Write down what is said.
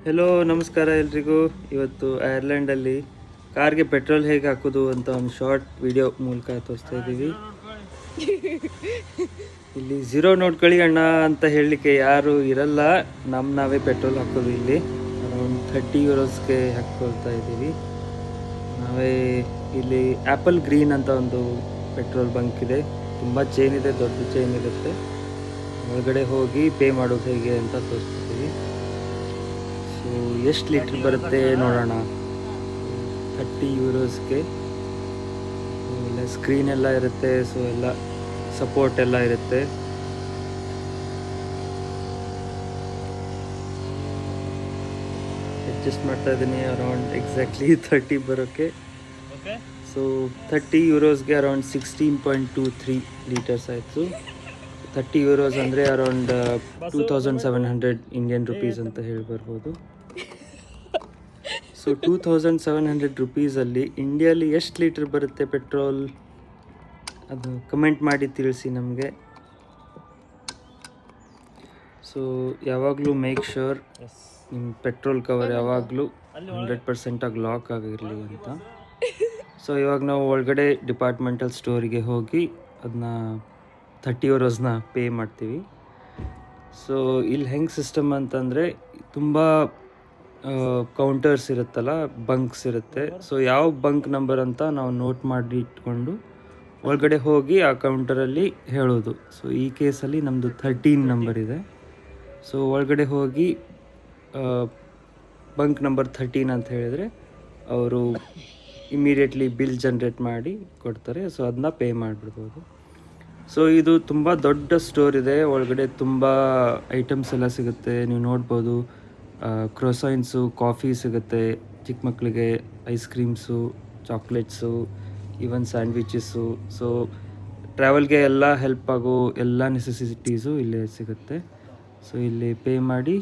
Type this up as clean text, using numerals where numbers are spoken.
Hello ನಮಸ್ಕಾರ ಎಲ್ರಿಗೂ. ಇವತ್ತು ಐರ್ಲೆಂಡಲ್ಲಿ ಕಾರ್ಗೆ ಪೆಟ್ರೋಲ್ ಹೇಗೆ ಹಾಕೋದು ಅಂತ ಒಂದು ಶಾರ್ಟ್ ವಿಡಿಯೋ ಮೂಲಕ ತೋರಿಸ್ತಾ ಇದ್ದೀವಿ. ಇಲ್ಲಿ ಝೀರೋ ನೋಡ್ಕೊಳ್ಳಿ ಅಣ್ಣ ಅಂತ ಹೇಳಲಿಕ್ಕೆ ಯಾರು ಇರಲ್ಲ. ನಾವೇ ಪೆಟ್ರೋಲ್ ಹಾಕೋದು. ಇಲ್ಲಿ ಅರೌಂಡ್ 30 ಯೂರೋಸ್ಗೆ ಹಾಕ್ಕೊಳ್ತಾ ಇದ್ದೀವಿ. ನಾವೇ ಇಲ್ಲಿ ಆ್ಯಪಲ್ ಗ್ರೀನ್ ಅಂತ ಒಂದು ಪೆಟ್ರೋಲ್ ಬಂಕ್ ಇದೆ. ತುಂಬ ಚೈನ್ ಇದೆ, ದೊಡ್ಡ ಚೈನ್ ಇರುತ್ತೆ. ಒಳಗಡೆ ಹೋಗಿ ಪೇ ಮಾಡೋದು ಹೇಗೆ ಅಂತ ತೋರಿಸ್ತಿದ್ದೀವಿ. ಸೊ ಎಷ್ಟು ಲೀಟ್ರ್ ಬರುತ್ತೆ ನೋಡೋಣ. 30 ಯೂರೋಸ್ಗೆ ಎಲ್ಲ ಸ್ಕ್ರೀನ್ ಎಲ್ಲ ಇರುತ್ತೆ. ಸೊ ಎಲ್ಲ ಸಪೋರ್ಟ್ ಎಲ್ಲ ಇರುತ್ತೆ. ಅಡ್ಜಸ್ಟ್ ಮಾಡ್ತಾ ಇದ್ದೀನಿ ಅರೌಂಡ್ ಎಕ್ಸಾಕ್ಟ್ಲಿ 30 ಬರೋಕ್ಕೆ. ಸೊ 30 ಯೂರೋಸ್ಗೆ ಅರೌಂಡ್ 16.23 ಲೀಟರ್ಸ್ ಆಯಿತು. 30 ಯೂರೋಸ್ ಅಂದರೆ ಅರೌಂಡ್ 2700 ಇಂಡಿಯನ್ ರುಪೀಸ್ ಅಂತ ಹೇಳಿ ಬರ್ಬೋದು. ಸೊ 2700 ರುಪೀಸಲ್ಲಿ ಇಂಡಿಯಲ್ಲಿ ಎಷ್ಟು ಲೀಟ್ರ್ ಬರುತ್ತೆ ಪೆಟ್ರೋಲ್, ಅದು ಕಮೆಂಟ್ ಮಾಡಿ ತಿಳಿಸಿ ನಮಗೆ. ಸೊ ಯಾವಾಗಲೂ ಮೇಕ್ ಶ್ಯೂರ್ ನಿಮ್ಮ ಪೆಟ್ರೋಲ್ ಕವರ್ ಯಾವಾಗಲೂ 100% ಲಾಕ್ ಆಗಿರಲಿ ಅಂತ. ಸೊ ಇವಾಗ ನಾವು ಒಳಗಡೆ ಡಿಪಾರ್ಟ್ಮೆಂಟಲ್ ಸ್ಟೋರಿಗೆ ಹೋಗಿ ಅದನ್ನ 30 ಯೂರೋಸ್ನ ಪೇ ಮಾಡ್ತೀವಿ. ಸೊ ಇಲ್ಲಿ ಹೆಂಗೆ ಸಿಸ್ಟಮ್ ಅಂತಂದರೆ ತುಂಬ ಕೌಂಟರ್ಸ್ ಇರುತ್ತಲ್ಲ, ಬಂಕ್ಸ್ ಇರುತ್ತೆ. ಸೊ ಯಾವ ಬಂಕ್ ನಂಬರ್ ಅಂತ ನಾವು ನೋಟ್ ಮಾಡಿ ಇಟ್ಕೊಂಡು ಒಳಗಡೆ ಹೋಗಿ ಆ ಕೌಂಟರಲ್ಲಿ ಹೇಳೋದು. ಸೊ ಈ ಕೇಸಲ್ಲಿ ನಮ್ಮದು 13 ನಂಬರ್ ಇದೆ. ಸೊ ಒಳಗಡೆ ಹೋಗಿ ಬಂಕ್ ನಂಬರ್ 13 ಅಂತ ಹೇಳಿದರೆ ಅವರು ಇಮಿಡಿಯೇಟ್ಲಿ ಬಿಲ್ ಜನ್ರೇಟ್ ಮಾಡಿ ಕೊಡ್ತಾರೆ. ಸೊ ಅದನ್ನ ಪೇ ಮಾಡಿಬಿಡ್ಬೋದು. ಸೊ ಇದು ತುಂಬ ದೊಡ್ಡ ಸ್ಟೋರ್ ಇದೆ. ಒಳಗಡೆ ತುಂಬ ಐಟಮ್ಸ್ ಎಲ್ಲ ಸಿಗುತ್ತೆ. ನೀವು ನೋಡ್ಬೋದು, ಕ್ರೋಸೈನ್ಸು, ಕಾಫಿ ಸಿಗುತ್ತೆ ಚಿಕ್ಕ ಮಕ್ಕಳಿಗೆ, ice creams, chocolates, even sandwiches. So ಟ್ರಾವೆಲ್ಗೆ ಎಲ್ಲ ಹೆಲ್ಪ್ ಆಗೋ ಎಲ್ಲ ನೆಸೆಸಿಟೀಸು ಇಲ್ಲೇ ಸಿಗುತ್ತೆ. ಸೊ ಇಲ್ಲಿ ಪೇ ಮಾಡಿ